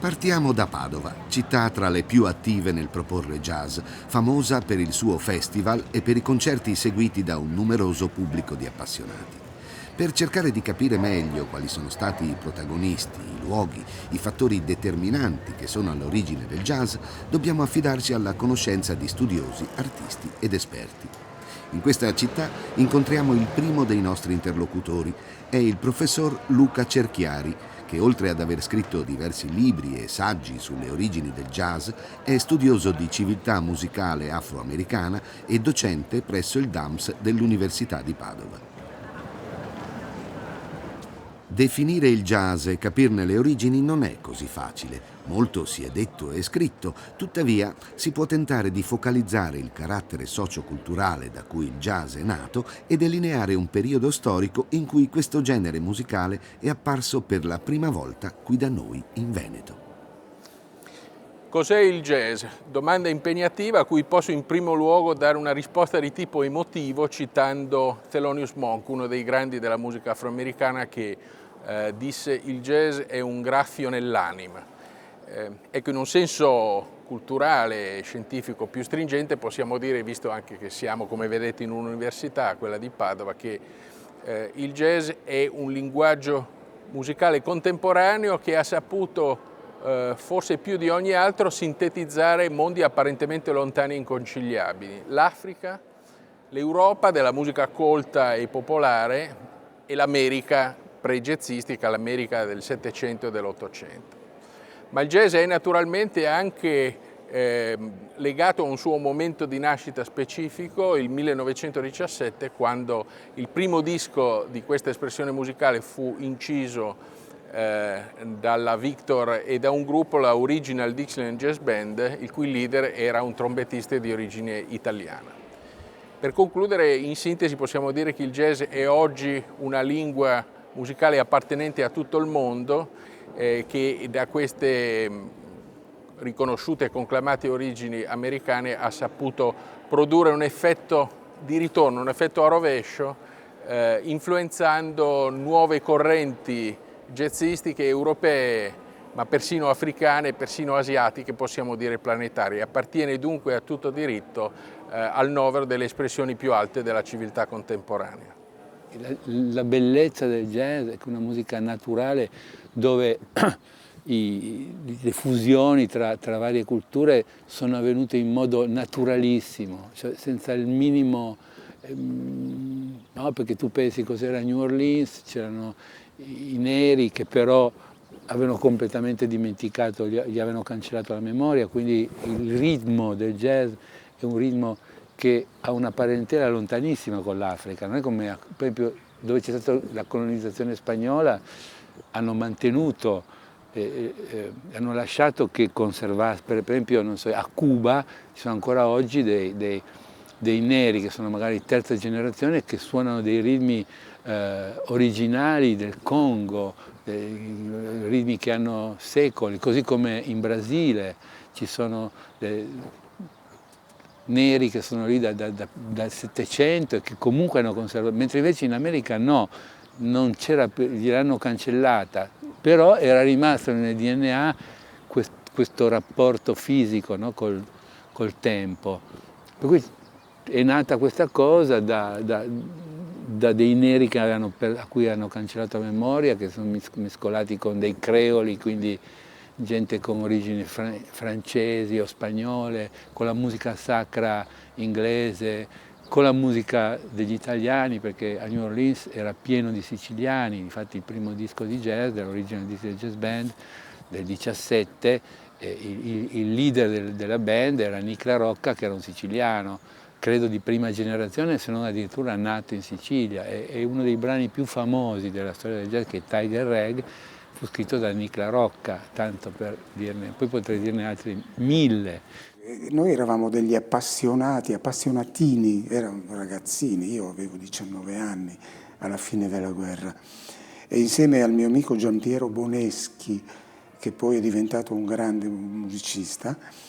Partiamo da Padova, città tra le più attive nel proporre jazz, famosa per il suo festival e per i concerti seguiti da un numeroso pubblico di appassionati. Per cercare di capire meglio quali sono stati i protagonisti, i luoghi, i fattori determinanti che sono all'origine del jazz, dobbiamo affidarci alla conoscenza di studiosi, artisti ed esperti. In questa città incontriamo il primo dei nostri interlocutori, è il professor Luca Cerchiari, che oltre ad aver scritto diversi libri e saggi sulle origini del jazz, è studioso di civiltà musicale afroamericana e docente presso il DAMS dell'Università di Padova. Definire il jazz e capirne le origini non è così facile. Molto si è detto e scritto, tuttavia si può tentare di focalizzare il carattere socioculturale da cui il jazz è nato e delineare un periodo storico in cui questo genere musicale è apparso per la prima volta qui da noi in Veneto. Cos'è il jazz? Domanda impegnativa a cui posso in primo luogo dare una risposta di tipo emotivo citando Thelonious Monk, uno dei grandi della musica afroamericana, che disse: il jazz è un graffio nell'anima. Ecco, in un senso culturale e scientifico più stringente possiamo dire, visto anche che siamo, come vedete, in un'università, quella di Padova, che il jazz è un linguaggio musicale contemporaneo che ha saputo forse più di ogni altro sintetizzare mondi apparentemente lontani e inconciliabili: l'Africa, l'Europa della musica colta e popolare e l'America pre-jazzistica, l'America del Settecento e dell'Ottocento. Ma il jazz è naturalmente anche legato a un suo momento di nascita specifico, il 1917, quando il primo disco di questa espressione musicale fu inciso dalla Victor e da un gruppo, la Original Dixieland Jazz Band, il cui leader era un trombettista di origine italiana. Per concludere, in sintesi possiamo dire che il jazz è oggi una lingua musicale appartenente a tutto il mondo, che da queste riconosciute e conclamate origini americane ha saputo produrre un effetto di ritorno, un effetto a rovescio, influenzando nuove correnti jazzistiche europee, ma persino africane, persino asiatiche, possiamo dire planetarie. Appartiene dunque a tutto diritto al novero delle espressioni più alte della civiltà contemporanea. La bellezza del jazz è una musica naturale dove le fusioni tra varie culture sono avvenute in modo naturalissimo, cioè senza il minimo, no, perché tu pensi cos'era New Orleans, c'erano i neri che però avevano completamente dimenticato, gli avevano cancellato la memoria, quindi il ritmo del jazz è un ritmo che ha una parentela lontanissima con l'Africa, non è come per esempio dove c'è stata la colonizzazione spagnola, hanno mantenuto, hanno lasciato che conservasse, per esempio non so, a Cuba ci sono ancora oggi dei neri che sono magari terza generazione che suonano dei ritmi originali del Congo, ritmi che hanno secoli, così come in Brasile ci sono neri che sono lì dal Settecento e che comunque hanno conservato, mentre invece in America no, non c'era, gliel'hanno cancellata, però era rimasto nel DNA questo rapporto fisico, no, col tempo. Per cui è nata questa cosa da dei neri a cui hanno cancellato la memoria, che sono mescolati con dei creoli, quindi gente con origini francesi o spagnole, con la musica sacra inglese, con la musica degli italiani, perché a New Orleans era pieno di siciliani. Infatti il primo disco di jazz dell'Original Dixieland Jazz Band del 17, il leader della band era Nick La Rocca, che era un siciliano, credo di prima generazione, se non addirittura nato in Sicilia. È uno dei brani più famosi della storia del jazz, che è Tiger Rag, fu scritto da Nick La Rocca, tanto per dirne, poi potrei dirne altri 1000. Noi eravamo degli appassionatini, erano ragazzini, io avevo 19 anni alla fine della guerra, e insieme al mio amico Giampiero Boneschi, che poi è diventato un grande musicista,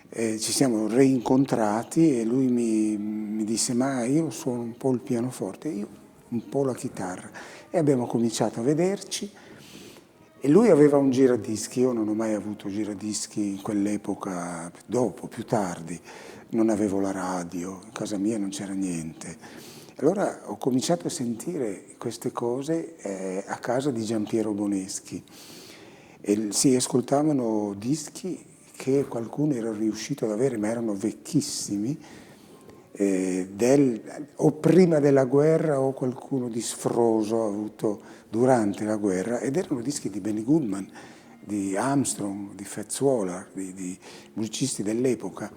ci siamo reincontrati e lui mi disse: ma io suono un po' il pianoforte, io un po' la chitarra, e abbiamo cominciato a vederci E lui aveva un giradischi, io non ho mai avuto giradischi in quell'epoca, dopo, più tardi, non avevo la radio, in casa mia non c'era niente. Allora ho cominciato a sentire queste cose a casa di Giampiero Boneschi e si ascoltavano dischi che qualcuno era riuscito ad avere, ma erano vecchissimi, o prima della guerra o qualcuno di sfroso ha avuto durante la guerra, ed erano dischi di Benny Goodman, di Armstrong, di Fats Waller, di musicisti dell'epoca.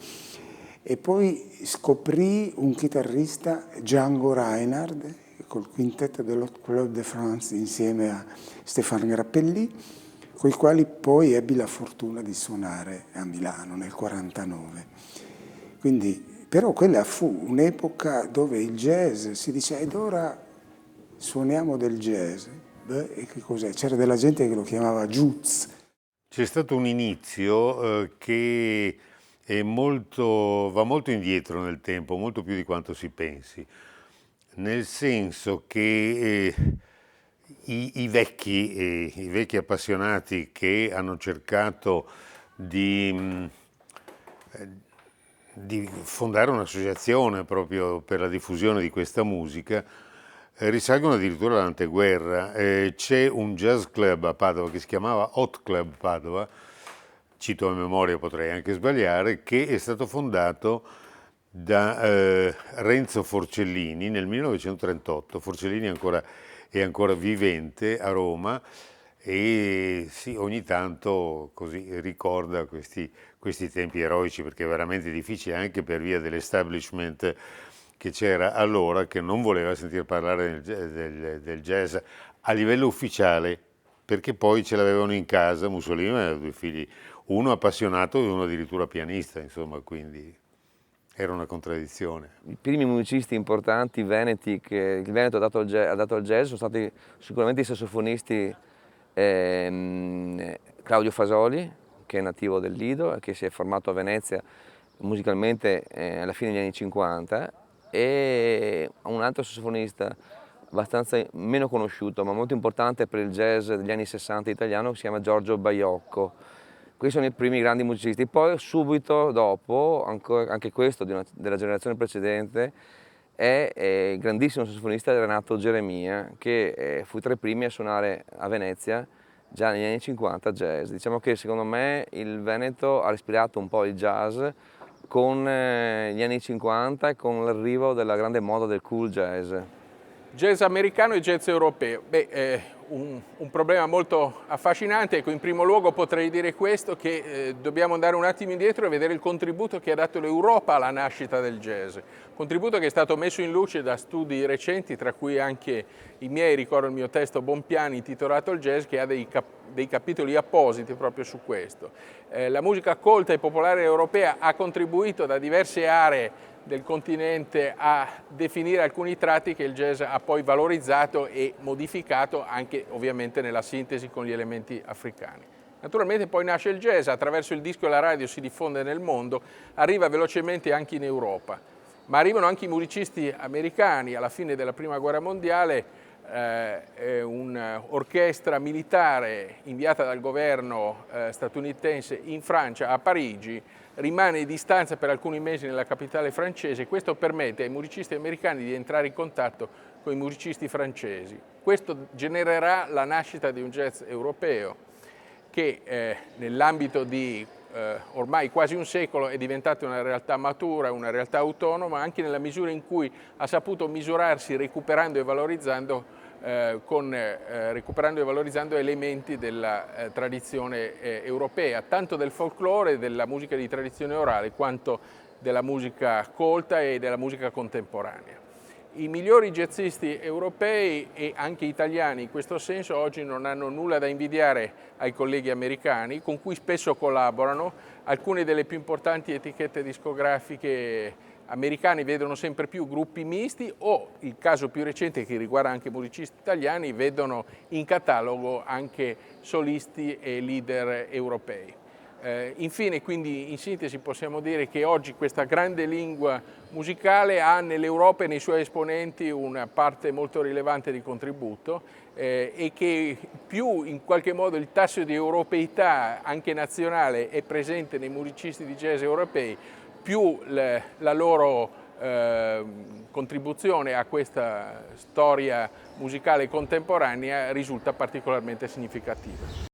E poi scoprì un chitarrista, Django Reinhardt, col quintetto dell'Hot Club de France insieme a Stéphane Grappelli, con i quali poi ebbi la fortuna di suonare a Milano nel 1949. Quindi, però quella fu un'epoca dove il jazz si dice ed ora suoniamo del jazz. Beh, e che cos'è? C'era della gente che lo chiamava jazz. C'è stato un inizio che va molto indietro nel tempo, molto più di quanto si pensi, nel senso che i vecchi appassionati che hanno cercato di fondare un'associazione proprio per la diffusione di questa musica risalgono addirittura all'anteguerra. C'è un jazz club a Padova che si chiamava Hot Club Padova, cito a memoria, potrei anche sbagliare, che è stato fondato da Renzo Forcellini nel 1938. Forcellini è ancora vivente a Roma e sì, ogni tanto così ricorda questi tempi eroici, perché è veramente difficile anche per via dell'establishment che c'era allora, che non voleva sentir parlare del jazz a livello ufficiale, perché poi ce l'avevano in casa. Mussolini aveva due figli, uno appassionato e uno addirittura pianista, insomma, quindi era una contraddizione. I primi musicisti importanti veneti che il Veneto ha dato al jazz sono stati sicuramente i sassofonisti Claudio Fasoli, che è nativo del Lido e che si è formato a Venezia musicalmente alla fine degli anni 50, e un altro sassofonista abbastanza meno conosciuto ma molto importante per il jazz degli anni 60 italiano, che si chiama Giorgio Baiocco. Questi sono i primi grandi musicisti. Poi subito dopo, anche questo della generazione precedente, è il grandissimo sassofonista Renato Geremia, che fu tra i primi a suonare a Venezia già negli anni 50 jazz. Diciamo che secondo me il Veneto ha respirato un po' il jazz con gli anni 50 e con l'arrivo della grande moda del cool jazz. Jazz americano e jazz europeo. Un problema molto affascinante. Ecco, in primo luogo potrei dire questo, che dobbiamo andare un attimo indietro e vedere il contributo che ha dato l'Europa alla nascita del jazz. Contributo che è stato messo in luce da studi recenti, tra cui anche i miei, ricordo il mio testo Bonpiani intitolato Il jazz, che ha dei capitoli appositi proprio su questo. La musica colta e popolare europea ha contribuito da diverse aree del continente a definire alcuni tratti che il jazz ha poi valorizzato e modificato, anche ovviamente nella sintesi con gli elementi africani. Naturalmente poi nasce il jazz, attraverso il disco e la radio si diffonde nel mondo, arriva velocemente anche in Europa, ma arrivano anche i musicisti americani. Alla fine della Prima Guerra Mondiale un'orchestra militare inviata dal governo statunitense in Francia, a Parigi, rimane in distanza per alcuni mesi nella capitale francese. Questo permette ai musicisti americani di entrare in contatto con i musicisti francesi. Questo genererà la nascita di un jazz europeo che nell'ambito di ormai quasi un secolo è diventata una realtà matura, una realtà autonoma, anche nella misura in cui ha saputo misurarsi recuperando e valorizzando elementi della tradizione europea, tanto del folklore, della musica di tradizione orale, quanto della musica colta e della musica contemporanea. I migliori jazzisti europei e anche italiani in questo senso oggi non hanno nulla da invidiare ai colleghi americani, con cui spesso collaborano. Alcune delle più importanti etichette discografiche americani vedono sempre più gruppi misti, o il caso più recente che riguarda anche musicisti italiani, vedono in catalogo anche solisti e leader europei. Infine, quindi in sintesi possiamo dire che oggi questa grande lingua musicale ha nell'Europa e nei suoi esponenti una parte molto rilevante di contributo e che più in qualche modo il tasso di europeità anche nazionale è presente nei musicisti di jazz europei, più la loro contribuzione a questa storia musicale contemporanea risulta particolarmente significativa.